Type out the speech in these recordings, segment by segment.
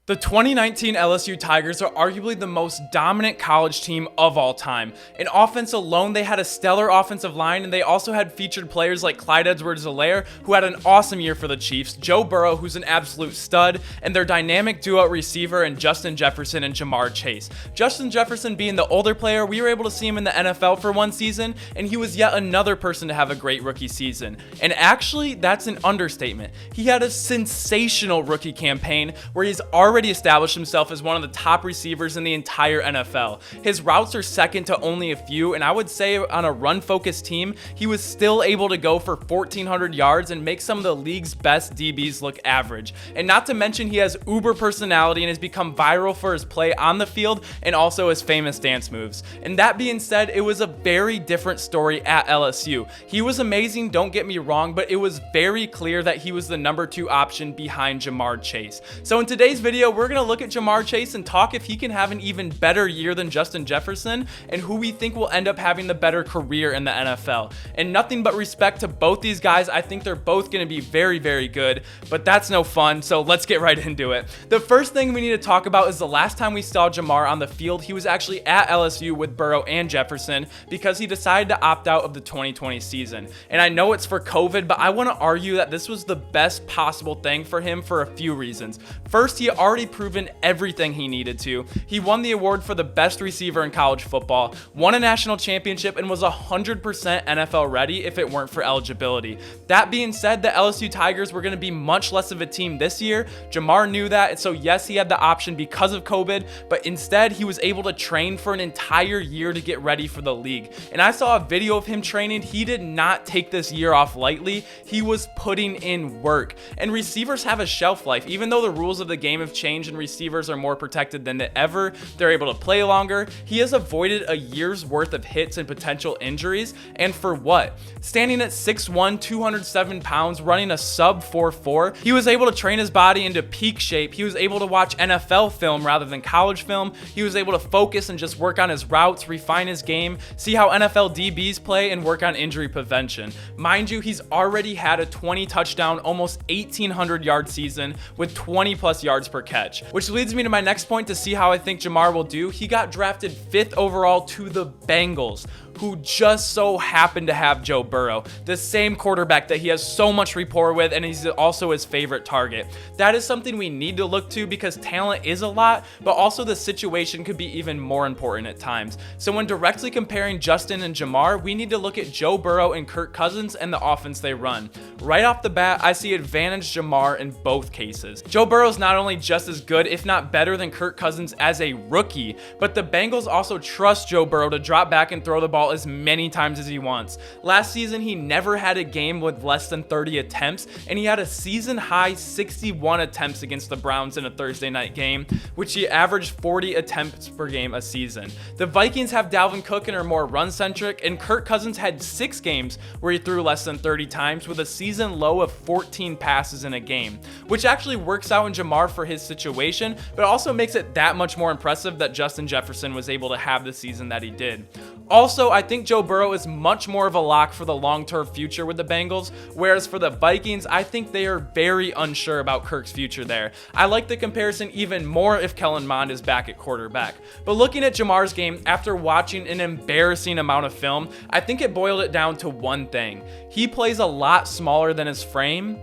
The 2019 LSU Tigers are arguably the most dominant college team of all time. In offense alone, they had a stellar offensive line, and they also had featured players like Clyde Edwards-Helaire, who had an awesome year for the Chiefs, Joe Burrow, who's an absolute stud, and their dynamic duo at receiver in Justin Jefferson and Ja'Marr Chase. Justin Jefferson being the older player, we were able to see him in the NFL for one season, and he was yet another person to have a great rookie season. And actually, that's an understatement. He had a sensational rookie campaign where he's already established himself as one of the top receivers in the entire NFL. His routes are second to only a few, and I would say on a run-focused team, he was still able to go for 1,400 yards and make some of the league's best DBs look average. And not to mention, he has uber personality and has become viral for his play on the field and also his famous dance moves. And that being said, it was a very different story at LSU. He was amazing, don't get me wrong, but it was very clear that he was the number 2 option behind Ja'Marr Chase. So in today's video, we're going to look at Ja'Marr Chase and talk if he can have an even better year than Justin Jefferson and who we think will end up having the better career in the NFL. And nothing but respect to both these guys. I think they're both going to be very, very good, but that's no fun, so let's get right into it. The first thing we need to talk about is the last time we saw Ja'Marr on the field, he was actually at LSU with Burrow and Jefferson because he decided to opt out of the 2020 season. And I know it's for COVID, but I want to argue that this was the best possible thing for him for a few reasons. First, he had already proven everything he needed to. He won the award for the best receiver in college football, won a national championship, and was 100% NFL ready if it weren't for eligibility. That being said, the LSU Tigers were going to be much less of a team this year. Ja'Marr knew that, and so yes, he had the option because of COVID, but instead he was able to train for an entire year to get ready for the league. And I saw a video of him training. He did not take this year off lightly. He was putting in work. And receivers have a shelf life. Even though the rules of the game have changed and receivers are more protected than ever, they're able to play longer. He has avoided a year's worth of hits and potential injuries. And for what? Standing at 6'1", 207 pounds, running a sub 4.4, he was able to train his body into peak shape. He was able to watch NFL film rather than college film. He was able to focus and just work on his routes, refine his game, see how NFL DBs play, and work on injury prevention. Mind you, he's already had a 20 touchdown, almost 1,800 yard season with 20 plus yards per catch. Which leads me to my next point to see how I think Ja'Marr will do. He got drafted 5th overall to the Bengals, who just so happened to have Joe Burrow, the same quarterback that he has so much rapport with, and he's also his favorite target. That is something we need to look to because talent is a lot, but also the situation could be even more important at times. So when directly comparing Justin and Ja'Marr, we need to look at Joe Burrow and Kirk Cousins and the offense they run. Right off the bat, I see advantage Ja'Marr in both cases. Joe Burrow's not only just as good, if not better than Kirk Cousins as a rookie, but the Bengals also trust Joe Burrow to drop back and throw the ball as many times as he wants. Last season, he never had a game with less than 30 attempts, and he had a season-high 61 attempts against the Browns in a Thursday night game, which he averaged 40 attempts per game a season. The Vikings have Dalvin Cook and are more run-centric, and Kirk Cousins had 6 games where he threw less than 30 times with a season low of 14 passes in a game, which actually works out in Ja'Marr for his situation, but also makes it that much more impressive that Justin Jefferson was able to have the season that he did. Also, I think Joe Burrow is much more of a lock for the long-term future with the Bengals, whereas for the Vikings, I think they are very unsure about Kirk's future there. I like the comparison even more if Kellen Mond is back at quarterback. But looking at Ja'Marr's game, after watching an embarrassing amount of film, I think it boiled it down to one thing. He plays a lot smaller than his frame,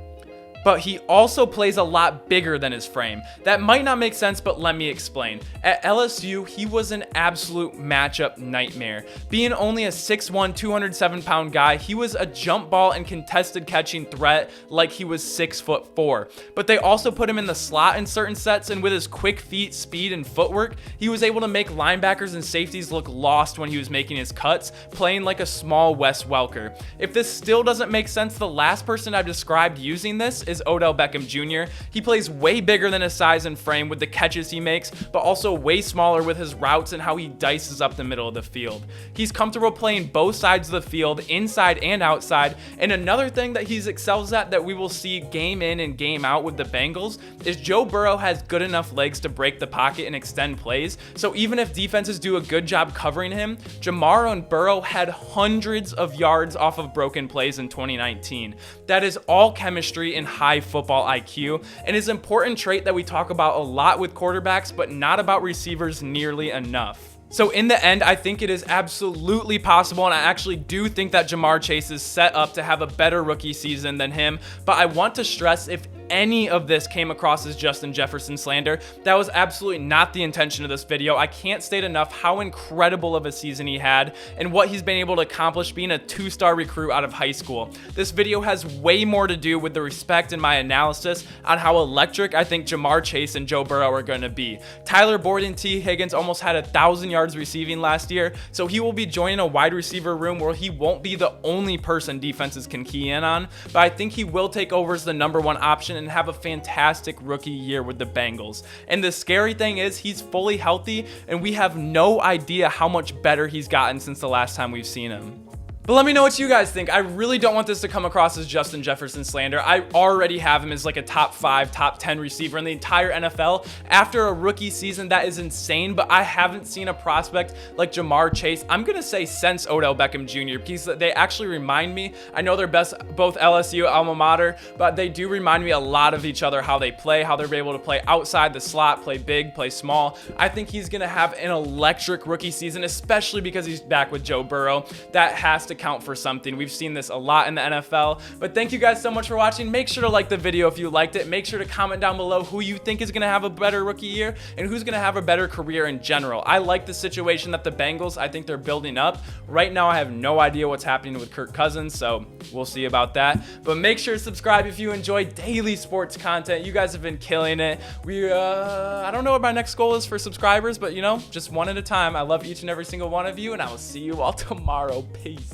but he also plays a lot bigger than his frame. That might not make sense, but let me explain. At LSU, he was an absolute matchup nightmare. Being only a 6'1", 207 pound guy, he was a jump ball and contested catching threat like he was 6'4". But they also put him in the slot in certain sets, and with his quick feet, speed, and footwork, he was able to make linebackers and safeties look lost when he was making his cuts, playing like a small Wes Welker. If this still doesn't make sense, the last person I've described using this is Odell Beckham Jr. He plays way bigger than his size and frame with the catches he makes, but also way smaller with his routes and how he dices up the middle of the field. He's comfortable playing both sides of the field, inside and outside, and another thing that he excels at that we will see game in and game out with the Bengals is Joe Burrow has good enough legs to break the pocket and extend plays, so even if defenses do a good job covering him, Ja'Marr and Burrow had hundreds of yards off of broken plays in 2019. That is all chemistry and high high football IQ, and is an important trait that we talk about a lot with quarterbacks, but not about receivers nearly enough. So in the end, I think it is absolutely possible, and I actually do think that Ja'Marr Chase is set up to have a better rookie season than him. But I want to stress, if any of this came across as Justin Jefferson slander, that was absolutely not the intention of this video. I can't state enough how incredible of a season he had and what he's been able to accomplish being a 2-star recruit out of high school. This video has way more to do with the respect in my analysis on how electric I think Ja'Marr Chase and Joe Burrow are going to be. Tyler Boyd and T. Higgins almost had 1,000 yards receiving last year, so he will be joining a wide receiver room where he won't be the only person defenses can key in on, but I think he will take over as the #1 option and have a fantastic rookie year with the Bengals. And the scary thing is he's fully healthy, and we have no idea how much better he's gotten since the last time we've seen him. But let me know what you guys think. I really don't want this to come across as Justin Jefferson slander. I already have him as like a top 5, top 10 receiver in the entire NFL. After a rookie season, that is insane, but I haven't seen a prospect like Ja'Marr Chase, I'm going to say since Odell Beckham Jr., because they actually remind me, I know they're both LSU alma mater, but they do remind me a lot of each other, how they play, how they're able to play outside the slot, play big, play small. I think he's going to have an electric rookie season, especially because he's back with Joe Burrow. That has to count for something. We've seen this a lot in the NFL. But thank you guys so much for watching. Make sure to like the video if you liked it. Make sure to comment down below who you think is going to have a better rookie year and who's going to have a better career in general. I like the situation that the Bengals, I think they're building up. Right now, I have no idea what's happening with Kirk Cousins, so we'll see about that. But make sure to subscribe if you enjoy daily sports content. You guys have been killing it. I don't know what my next goal is for subscribers, but you know, just one at a time. I love each and every single one of you, and I will see you all tomorrow. Peace.